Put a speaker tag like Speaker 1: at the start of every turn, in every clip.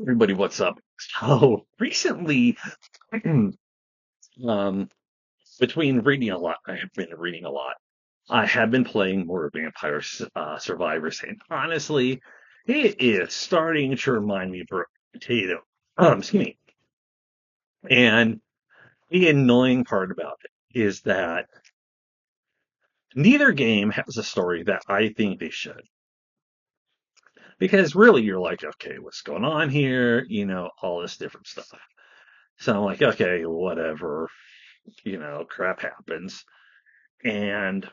Speaker 1: Everybody, what's up? So recently, um, between reading a lot, I have been reading a lot. I have been playing more Vampire Survivors, and honestly, it is starting to remind me of Potato. Excuse me. And the annoying part about it is that neither game has a story that I think they should. Because really, you're like, okay, what's going on here? All this different stuff. So I'm like, okay, whatever. Crap happens. And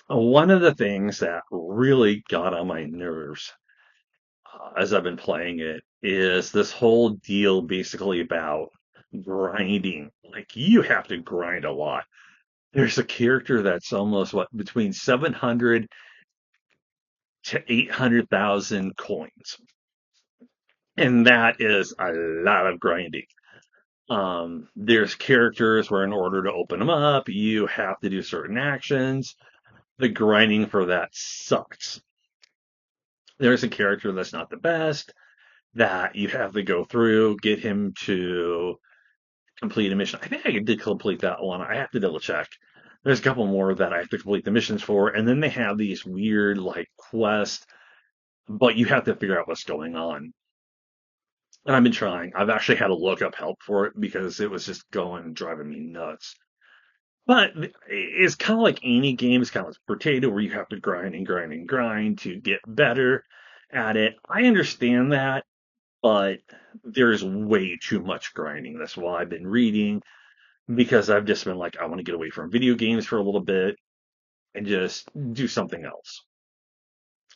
Speaker 1: one of the things that really got on my nerves as I've been playing it is this whole deal basically about grinding. Like, you have to grind a lot. There's a character that's almost between 700 to 800,000 coins. And that is a lot of grinding. There's characters where in order to open them up, you have to do certain actions. The grinding for that sucks. There's a character that's not the best that you have to go through, get him to complete a mission. I think I did complete that one. I have to double check. There's a couple more that I have to complete the missions for, and then they have these weird like quests, but you have to figure out what's going on. And I've been trying. I've actually had to look up help for it because it was just driving me nuts. But it's kind of like any game. It's kind of like Potato, where you have to grind and grind and grind to get better at it. I understand that, but there's way too much grinding. That's why I've been reading, because I've just been like, I want to get away from video games for a little bit and just do something else.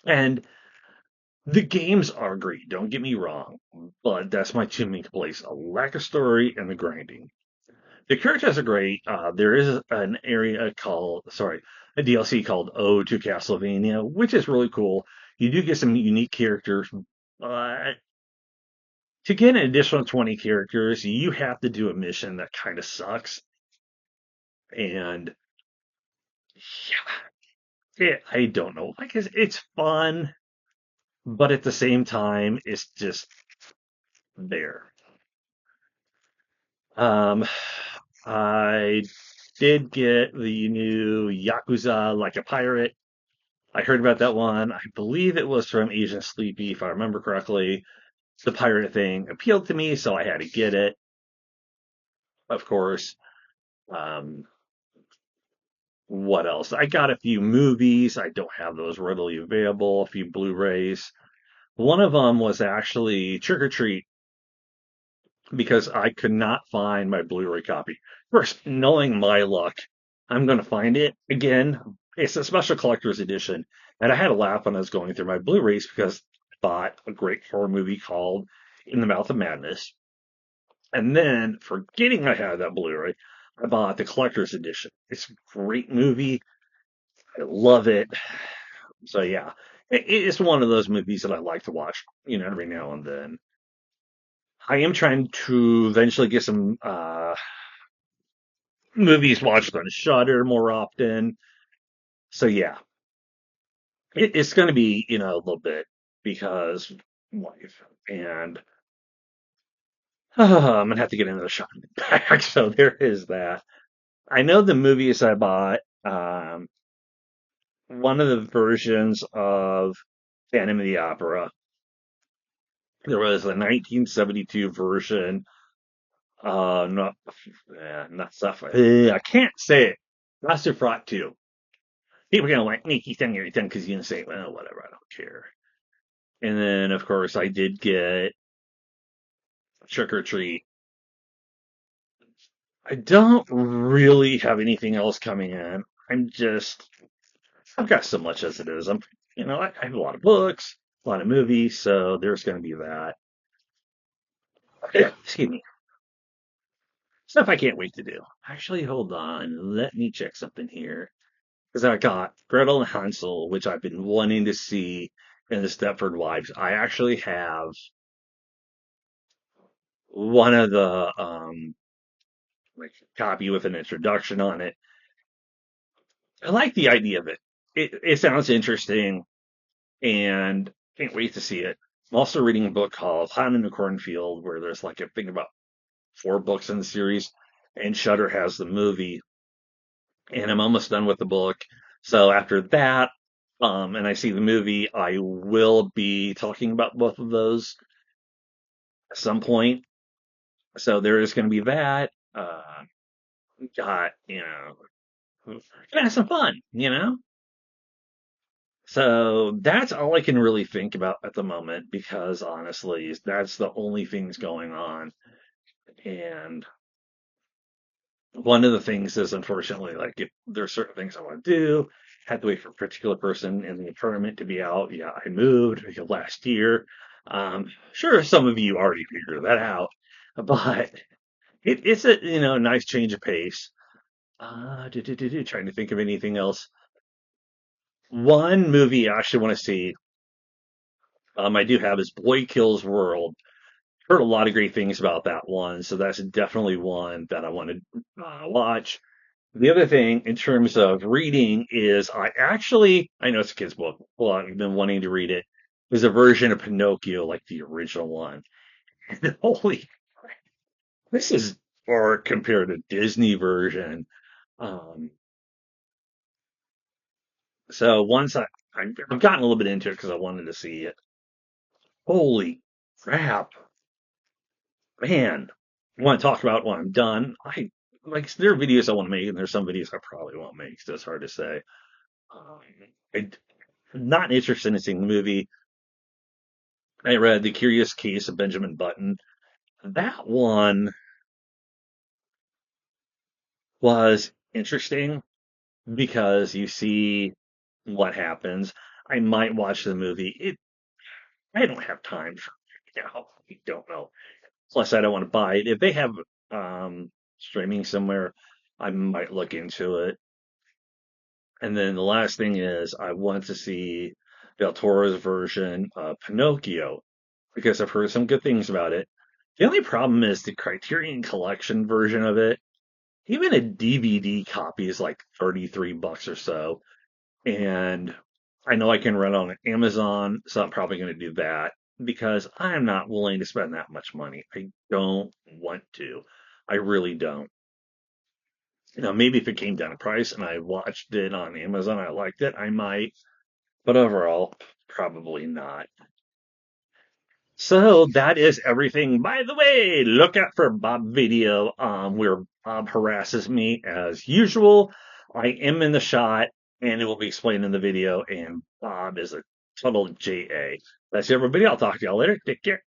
Speaker 1: And the games are great, don't get me wrong, but that's my two main complaints: a lack of story and the grinding. The characters are great. There is an area a DLC called Ode to Castlevania, which is really cool. You do get some unique characters, but to get an additional 20 characters, you have to do a mission that kind of sucks. And yeah, I don't know. Like, it's fun, but at the same time, it's just there. Um, I did get the new Yakuza Like a Pirate. I heard about that one. I believe it was from Agent Sleepy, if I remember correctly. The pirate thing appealed to me, so I had to get it, of course. Um, what else? I got a few movies. I don't have those readily available. A few Blu-rays. One of them was actually Trick or Treat, because I could not find my Blu-ray copy. First, knowing my luck, I'm going to find it again. It's a special collector's edition, and I had a laugh when I was going through my Blu-rays because I bought a great horror movie called In the Mouth of Madness, and then forgetting I had that Blu-ray, I bought the collector's edition. It's a great movie. I love it. So yeah, it's one of those movies that I like to watch, every now and then. I am trying to eventually get some movies watched on Shudder more often. So yeah, it's going to be a little bit because wife, and I'm gonna have to get another shot back. So there is that. I know the movies I bought. One of the versions of Phantom of the Opera. There was a 1972 version. Not, not stuff. I can't say it. Nosferatu 2. People are gonna like Nikki thing everything because you can say, well, whatever, I don't care. And then, of course, I did get Trick or Treat. I don't really have anything else coming in. I've got so much as it is. I have a lot of books, a lot of movies, so there's going to be that. Excuse me. Stuff I can't wait to do. Actually, hold on. Let me check something here. Because I got Gretel and Hansel, which I've been wanting to see in the Stepford Wives. I actually have one of the like copy with an introduction on it. I like the idea of it. It sounds interesting, and can't wait to see it. I'm also reading a book called Hot in the Cornfield, where there's like I think about 4 books in the series, and Shudder has the movie, and I'm almost done with the book. So after that, and I see the movie, I will be talking about both of those at some point. So there is going to be that. Got, gonna have some fun. So that's all I can really think about at the moment because honestly, that's the only things going on. And one of the things is unfortunately, like if there's certain things I want to do, had to wait for a particular person in the tournament to be out. Yeah, I moved last year. Sure, some of you already figured that out, but it's a nice change of pace. Trying to think of anything else. One movie I actually want to see, I do have is Boy Kills World. Heard a lot of great things about that one, so that's definitely one that I want to watch. The other thing in terms of reading is I know it's a kid's book. Well, I've been wanting to read it. There's a version of Pinocchio like the original one. And holy, this is far compared to Disney version. Um, so once I've gotten a little bit into it because I wanted to see it. Holy crap, man! I want to talk about when I'm done. I like there are videos I want to make, and there's some videos I probably won't make. So it's hard to say. Um, I'm not interested in seeing the movie. I read The Curious Case of Benjamin Button. That one was interesting because you see what happens. I might watch the movie. I don't have time for I don't know. Plus, I don't want to buy it. If they have streaming somewhere, I might look into it. And then the last thing is I want to see Del Toro's version of Pinocchio because I've heard some good things about it. The only problem is the Criterion Collection version of it. Even a DVD copy is like 33 bucks or so. And I know I can rent it on Amazon, so I'm probably going to do that because I'm not willing to spend that much money. I don't want to. I really don't. Maybe if it came down to price and I watched it on Amazon, I liked it, I might. But overall, probably not. So that is everything. By the way, look out for Bob video, where Bob harasses me as usual. I am in the shot, and it will be explained in the video. And Bob is a total JA. That's everybody. I'll talk to y'all later. Take care.